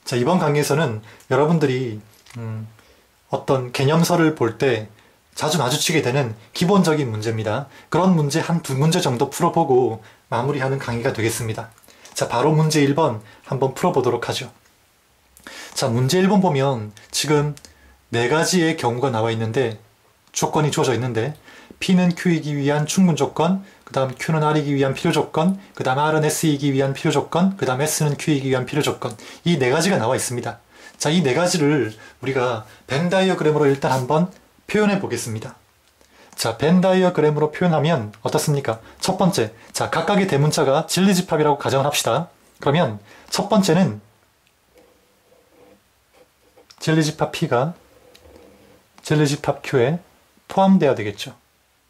자, 이번 강의에서는 여러분들이 어떤 개념서를 볼 때 자주 마주치게 되는 기본적인 문제입니다. 그런 문제 한 두 문제 정도 풀어보고 마무리하는 강의가 되겠습니다. 자, 바로 문제 1번 한번 풀어보도록 하죠. 자, 문제 1번 보면 지금 네 가지의 경우가 나와 있는데, 조건이 주어져 있는데, P는 Q이기 위한 충분 조건, 그 다음 Q는 R이기 위한 필요 조건, 그 다음 R은 S이기 위한 필요 조건, 그 다음 S는 Q이기 위한 필요 조건. 이 네 가지가 나와 있습니다. 자, 이 네 가지를 우리가 벤 다이어그램으로 일단 한번 표현해 보겠습니다. 자, 벤 다이어그램으로 표현하면 어떻습니까? 첫 번째, 자, 각각의 대문자가 진리집합이라고 가정을 합시다. 그러면 첫 번째는 진리집합 P가 진리집합 Q에 포함되어야 되겠죠.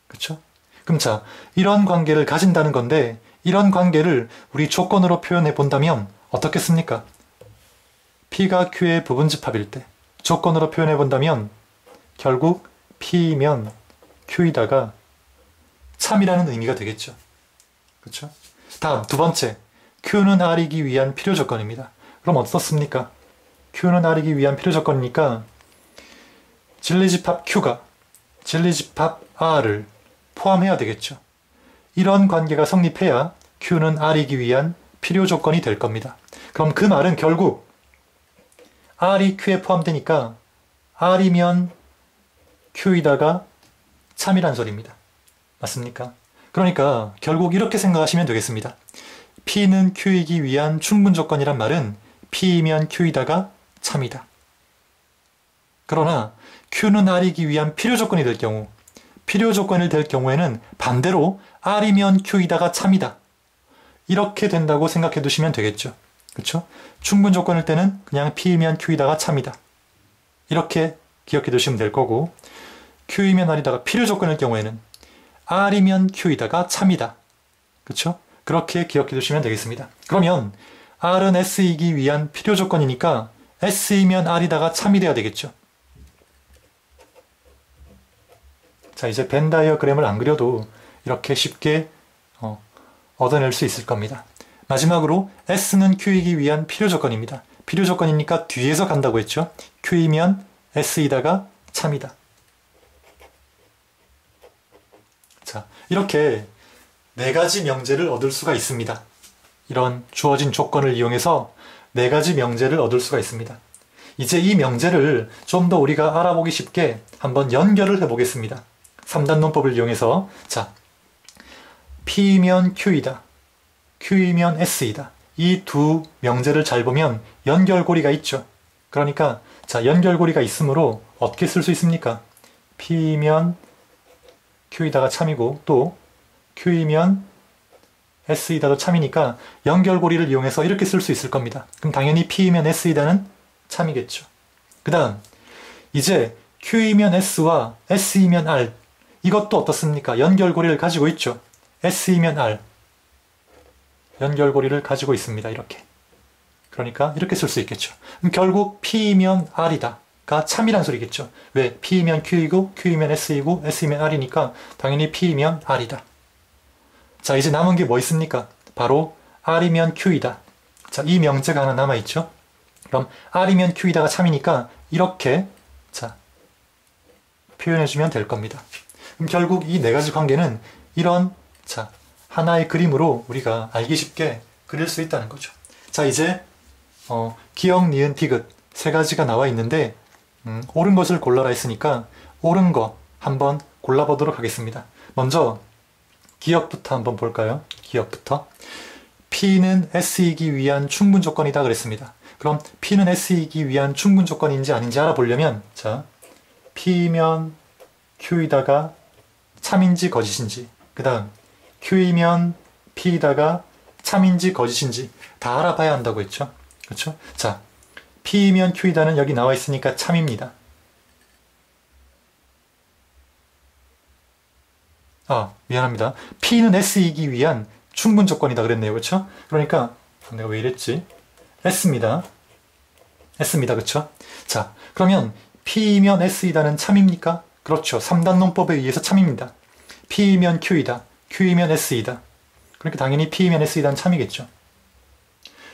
그렇죠? 그럼 자, 이런 관계를 가진다는 건데, 이런 관계를 우리 조건으로 표현해 본다면 어떻겠습니까? P가 Q의 부분집합일 때 조건으로 표현해 본다면 결국 P면 Q이다가 참이라는 의미가 되겠죠. 그렇죠? 다음 두 번째, Q는 R이기 위한 필요 조건입니다. 그럼 어떻습니까? Q는 R이기 위한 필요 조건이니까 진리집합 Q가 진리집합 R을 포함해야 되겠죠. 이런 관계가 성립해야 Q는 R이기 위한 필요 조건이 될 겁니다. 그럼 그 말은 결국 R이 Q에 포함되니까 R이면 Q이다가 참이란 소리입니다. 맞습니까? 그러니까 결국 이렇게 생각하시면 되겠습니다. P는 Q이기 위한 충분 조건이란 말은 P이면 Q이다가 참이다. 그러나 Q는 R이기 위한 필요 조건이 될 경우, 필요 조건이 될 경우에는 반대로 R이면 Q이다가 참이다. 이렇게 된다고 생각해 두시면 되겠죠. 그렇죠? 충분 조건일 때는 그냥 P이면 Q이다가 참이다. 이렇게 기억해 두시면 될 거고, Q이면 R이다가 필요 조건일 경우에는 R이면 Q이다가 참이다. 그렇죠? 그렇게 기억해 두시면 되겠습니다. 그러면 R은 S이기 위한 필요 조건이니까 S이면 R이다가 참이 돼야 되겠죠. 자, 이제 벤 다이어그램을 안 그려도 이렇게 쉽게 얻어낼 수 있을 겁니다. 마지막으로 S는 Q이기 위한 필요 조건입니다. 필요 조건이니까 뒤에서 간다고 했죠. Q이면 S이다가 참이다. 자, 이렇게 네 가지 명제를 얻을 수가 있습니다. 이런 주어진 조건을 이용해서 네 가지 명제를 얻을 수가 있습니다. 이제 이 명제를 좀 더 우리가 알아보기 쉽게 한번 연결을 해보겠습니다. 3단 논법을 이용해서, 자, P이면 Q이다, Q이면 S이다. 이 두 명제를 잘 보면 연결고리가 있죠. 그러니까 자, 연결고리가 있으므로 어떻게 쓸 수 있습니까? P이면 Q이다가 참이고 또 Q이면 S이다도 참이니까 연결고리를 이용해서 이렇게 쓸 수 있을 겁니다. 그럼 당연히 P이면 S이다는 참이겠죠. 그 다음 이제 Q이면 S와 S이면 R, 이것도 어떻습니까? 연결고리를 가지고 있죠. S이면 R, 연결고리를 가지고 있습니다. 이렇게. 그러니까 이렇게 쓸 수 있겠죠. 그럼 결국 P이면 R이다 가 참이란 소리겠죠. 왜? P이면 Q이고 Q이면 S이고 S이면 R이니까 당연히 P이면 R이다. 자, 이제 남은 게 뭐 있습니까? 바로 R이면 Q이다. 자, 이 명제가 하나 남아있죠. 그럼 R이면 Q이다가 참이니까 이렇게 자 표현해주면 될 겁니다. 그럼 결국 이 네 가지 관계는 이런 자 하나의 그림으로 우리가 알기 쉽게 그릴 수 있다는 거죠. 자, 이제 기역, 니은, 디귿 세 가지가 나와 있는데 옳은 것을 골라라 했으니까 옳은 거 한번 골라보도록 하겠습니다. 먼저 기역부터 한번 볼까요? 기역부터. P는 S이기 위한 충분 조건이다 그랬습니다. 그럼 P는 S이기 위한 충분 조건인지 아닌지 알아보려면 자, P면 Q이다가 참인지 거짓인지, 그 다음 Q이면 P이다가 참인지 거짓인지 다 알아봐야 한다고 했죠. 그렇죠? 자, P이면 Q이다는 여기 나와 있으니까 참입니다. 미안합니다. P는 S이기 위한 충분 조건이다 그랬네요. 그렇죠? 그러니까 내가 왜 이랬지? S입니다. S입니다. 그렇죠? 자, 그러면 P이면 S이다는 참입니까? 그렇죠. 3단 논법에 의해서 참입니다. P이면 Q이다, Q이면 S이다. 그러니까 당연히 P이면 S이다는 참이겠죠.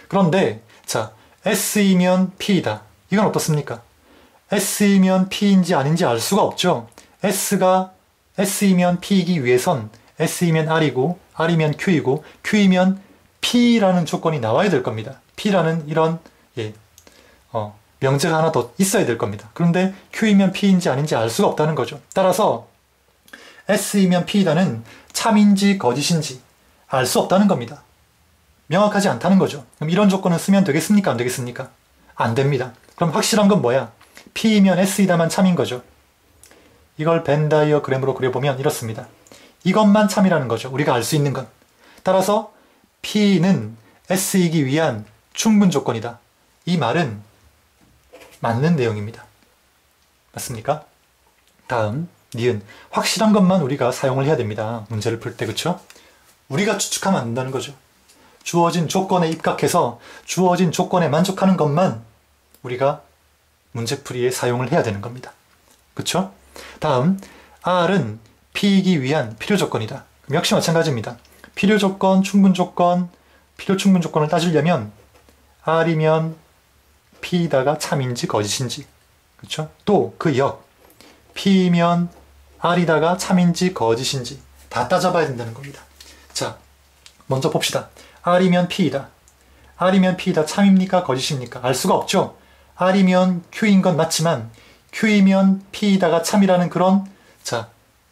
그런데 자, S이면 P이다. 이건 어떻습니까? S이면 P인지 아닌지 알 수가 없죠. S가 S이면 P이기 위해선 S이면 R이고 R이면 Q이고 Q이면 P라는 조건이 나와야 될 겁니다. P라는 이런 명제가 하나 더 있어야 될 겁니다. 그런데 Q이면 P인지 아닌지 알 수가 없다는 거죠. 따라서 S이면 P이다는 참인지 거짓인지 알 수 없다는 겁니다. 명확하지 않다는 거죠. 그럼 이런 조건을 쓰면 되겠습니까? 안 되겠습니까? 안 됩니다. 그럼 확실한 건 뭐야? P이면 S이다만 참인 거죠. 이걸 벤 다이어그램으로 그려보면 이렇습니다. 이것만 참이라는 거죠. 우리가 알 수 있는 건. 따라서 P는 S이기 위한 충분 조건이다. 이 말은 맞는 내용입니다. 맞습니까? 다음, 니은. 확실한 것만 우리가 사용을 해야 됩니다. 문제를 풀 때, 그쵸? 우리가 추측하면 안 된다는 거죠. 주어진 조건에 입각해서 주어진 조건에 만족하는 것만 우리가 문제풀이에 사용을 해야 되는 겁니다. 그쵸? 다음, R은 P이기 위한 필요 조건이다. 역시 마찬가지입니다. 필요 조건, 충분 조건, 필요 충분 조건을 따지려면 R이면 P이다가 참인지 거짓인지, 그쵸? 또 그 역, P이면 R이다가 참인지 거짓인지 다 따져봐야 된다는 겁니다. 자, 먼저 봅시다. R이면 P이다. R이면 P이다 참입니까? 거짓입니까? 알 수가 없죠. R이면 Q인 건 맞지만 Q이면 P이다가 참이라는 그런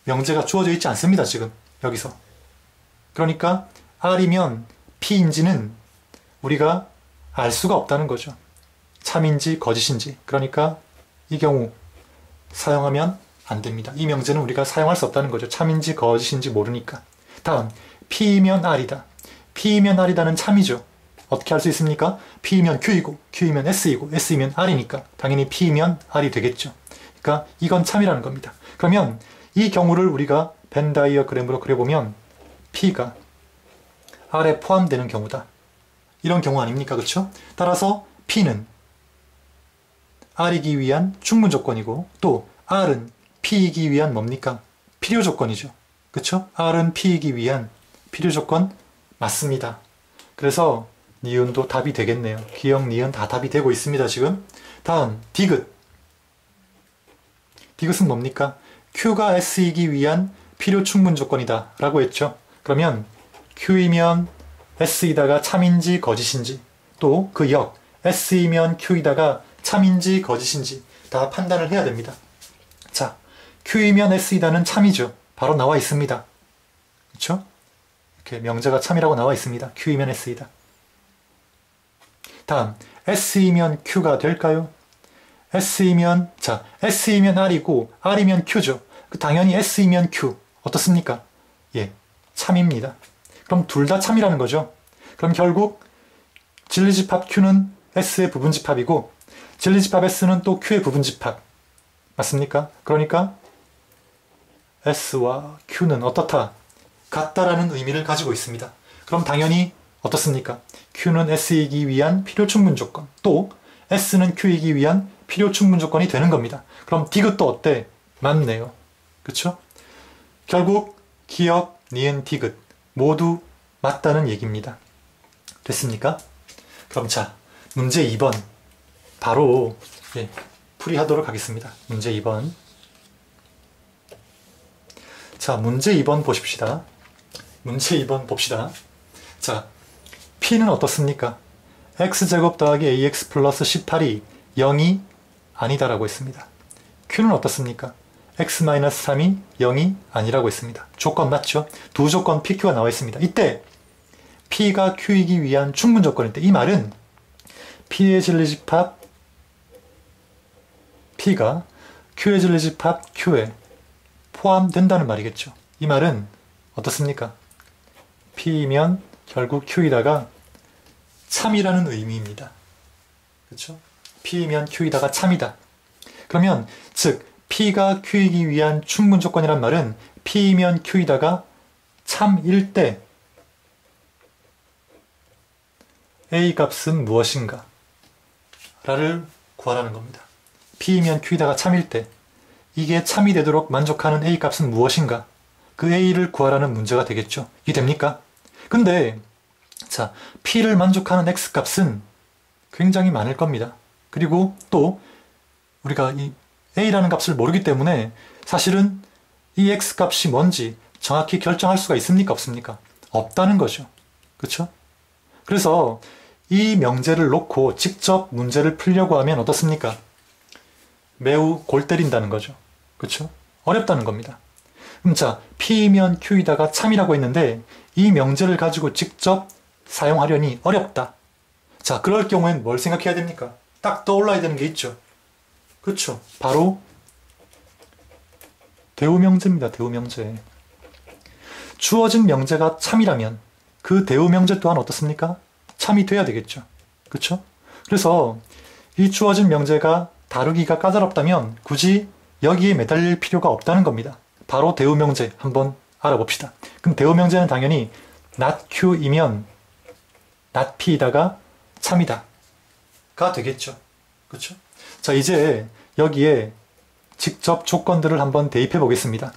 명제가 주어져 있지 않습니다. 지금 여기서. 그러니까 R이면 P인지는 우리가 알 수가 없다는 거죠. 참인지 거짓인지. 그러니까 이 경우 사용하면 안 됩니다. 이 명제는 우리가 사용할 수 없다는 거죠. 참인지 거짓인지 모르니까. 다음, P이면 R이다. P이면 R이다는 참이죠. 어떻게 할 수 있습니까? P이면 Q이고 Q이면 S이고 S이면 R이니까 당연히 P이면 R이 되겠죠. 그러니까 이건 참이라는 겁니다. 그러면 이 경우를 우리가 벤 다이어그램으로 그려보면 P가 R에 포함되는 경우다. 이런 경우 아닙니까? 그렇죠? 따라서 P는 R이기 위한 충분 조건이고 또 R은 P이기 위한 뭡니까? 필요 조건이죠. 그렇죠? R은 P이기 위한 필요 조건 맞습니다. 그래서 니은도 답이 되겠네요. 기역, 니은 다 답이 되고 있습니다. 지금. 다음, 디귿. 디귿은 뭡니까? Q가 S이기 위한 필요 충분 조건이다 라고 했죠. 그러면 Q이면 S이다가 참인지 거짓인지 또 그 역, S이면 Q이다가 참인지 거짓인지 다 판단을 해야 됩니다. 자, Q이면 S이다는 참이죠. 바로 나와 있습니다. 그렇죠? 이렇게 명제가 참이라고 나와 있습니다. Q이면 S이다. 다음, S이면 Q가 될까요? S이면 R이고 R이면 Q죠. 당연히 S이면 Q. 어떻습니까? 예, 참입니다. 그럼 둘 다 참이라는 거죠. 그럼 결국 진리집합 Q는 S의 부분집합이고 진리집합 S는 또 Q의 부분집합. 맞습니까? 그러니까 S와 Q는 어떻다? 같다라는 의미를 가지고 있습니다. 그럼 당연히 어떻습니까? Q는 S이기 위한 필요 충분 조건, 또 S는 Q이기 위한 필요 충분 조건이 되는 겁니다. 그럼 디귿도 어때? 맞네요. 그쵸? 결국 기역, 니은, 디귿 모두 맞다는 얘기입니다. 됐습니까? 그럼 자, 문제 2번 바로 풀이하도록 하겠습니다. 문제 2번. 자, 문제 2번 보십시다. 문제 2번 봅시다. 자, P는 어떻습니까? x제곱 더하기 ax 플러스 18이 0이 아니다라고 했습니다. Q는 어떻습니까? x-3이 0이 아니라고 했습니다. 조건 맞죠? 두 조건 PQ가 나와 있습니다. 이때 P가 Q이기 위한 충분 조건일 때 이 말은 P의 진리집합 P가 Q의 진리집합 Q에 포함된다는 말이겠죠. 이 말은 어떻습니까? P이면 결국 Q이다가 참이라는 의미입니다. 그렇죠? P이면 Q이다가 참이다. 그러면 즉 P가 Q이기 위한 충분 조건이란 말은 P이면 Q이다가 참일 때 A 값은 무엇인가? 라를 구하라는 겁니다. P이면 Q이다가 참일 때 이게 참이 되도록 만족하는 A 값은 무엇인가? 그 A를 구하라는 문제가 되겠죠. 이게 됩니까? 근데 자, P를 만족하는 X 값은 굉장히 많을 겁니다. 그리고 또 우리가 이 a라는 값을 모르기 때문에 사실은 이 x 값이 뭔지 정확히 결정할 수가 있습니까? 없습니까? 없다는 거죠. 그렇죠? 그래서 이 명제를 놓고 직접 문제를 풀려고 하면 어떻습니까? 매우 골 때린다는 거죠. 그렇죠? 어렵다는 겁니다. 그럼 자, P면 Q이다가 참이라고 했는데 이 명제를 가지고 직접 사용하려니 어렵다. 자, 그럴 경우엔 뭘 생각해야 됩니까? 딱 떠올라야 되는 게 있죠. 그렇죠? 바로 대우명제입니다. 대우명제. 주어진 명제가 참이라면 그 대우명제 또한 어떻습니까? 참이 돼야 되겠죠. 그렇죠? 그래서 이 주어진 명제가 다루기가 까다롭다면 굳이 여기에 매달릴 필요가 없다는 겁니다. 바로 대우명제 한번 알아봅시다. 그럼 대우명제는 당연히 not Q이면 not P이다가 참이다 가 되겠죠. 그렇죠? 자, 이제 여기에 직접 조건들을 한번 대입해 보겠습니다.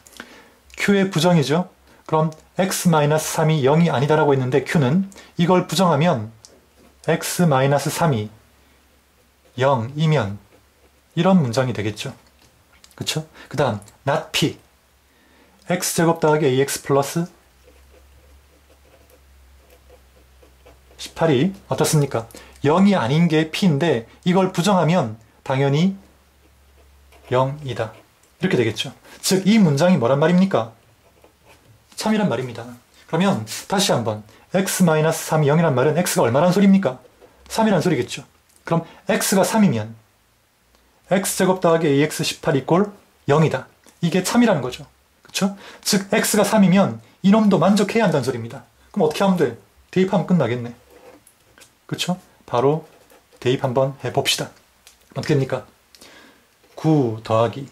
Q의 부정이죠. 그럼 x-3이 0이 아니다라고 했는데 Q는 이걸 부정하면 x-3이 0이면 이런 문장이 되겠죠. 그쵸? 그 다음 not p x제곱 더하기 ax 플러스 18이 어떻습니까? 0이 아닌 게 p인데 이걸 부정하면 당연히 0이다. 이렇게 되겠죠. 즉 이 문장이 뭐란 말입니까? 참이란 말입니다. 그러면 다시 한번 x-3이 0이란 말은 x가 얼마란 소리입니까? 3이란 소리겠죠. 그럼 x가 3이면 x제곱 더하기 ax 18 이꼴 0이다. 이게 참이라는 거죠. 그쵸? 즉 x가 3이면 이놈도 만족해야 한다는 소리입니다. 그럼 어떻게 하면 돼? 대입하면 끝나겠네. 그쵸? 바로 대입 한번 해봅시다. 어떻게 됩니까? 9 더하기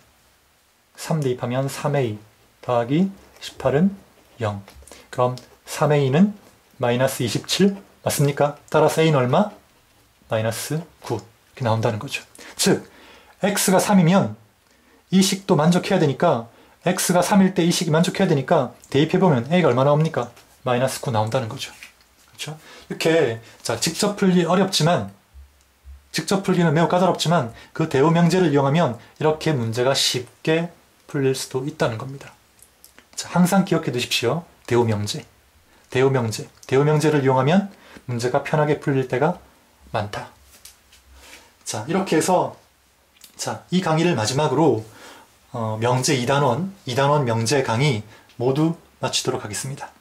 3 대입하면 3a 더하기 18은 0. 그럼 3a는 마이너스 27 맞습니까? 따라서 a는 얼마? 마이너스 9 이렇게 나온다는 거죠. 즉 x가 3이면 이 식도 만족해야 되니까 x가 3일 때 이 식이 만족해야 되니까 대입해보면 a가 얼마 나옵니까? 마이너스 9 나온다는 거죠. 그렇죠? 이렇게 자 직접 풀기 어렵지만 직접 풀기는 매우 까다롭지만 그 대우명제를 이용하면 이렇게 문제가 쉽게 풀릴 수도 있다는 겁니다. 자, 항상 기억해 두십시오. 대우명제. 대우명제를 이용하면 문제가 편하게 풀릴 때가 많다. 자, 이렇게 해서 자, 이 강의를 마지막으로 명제 2단원 명제 강의 모두 마치도록 하겠습니다.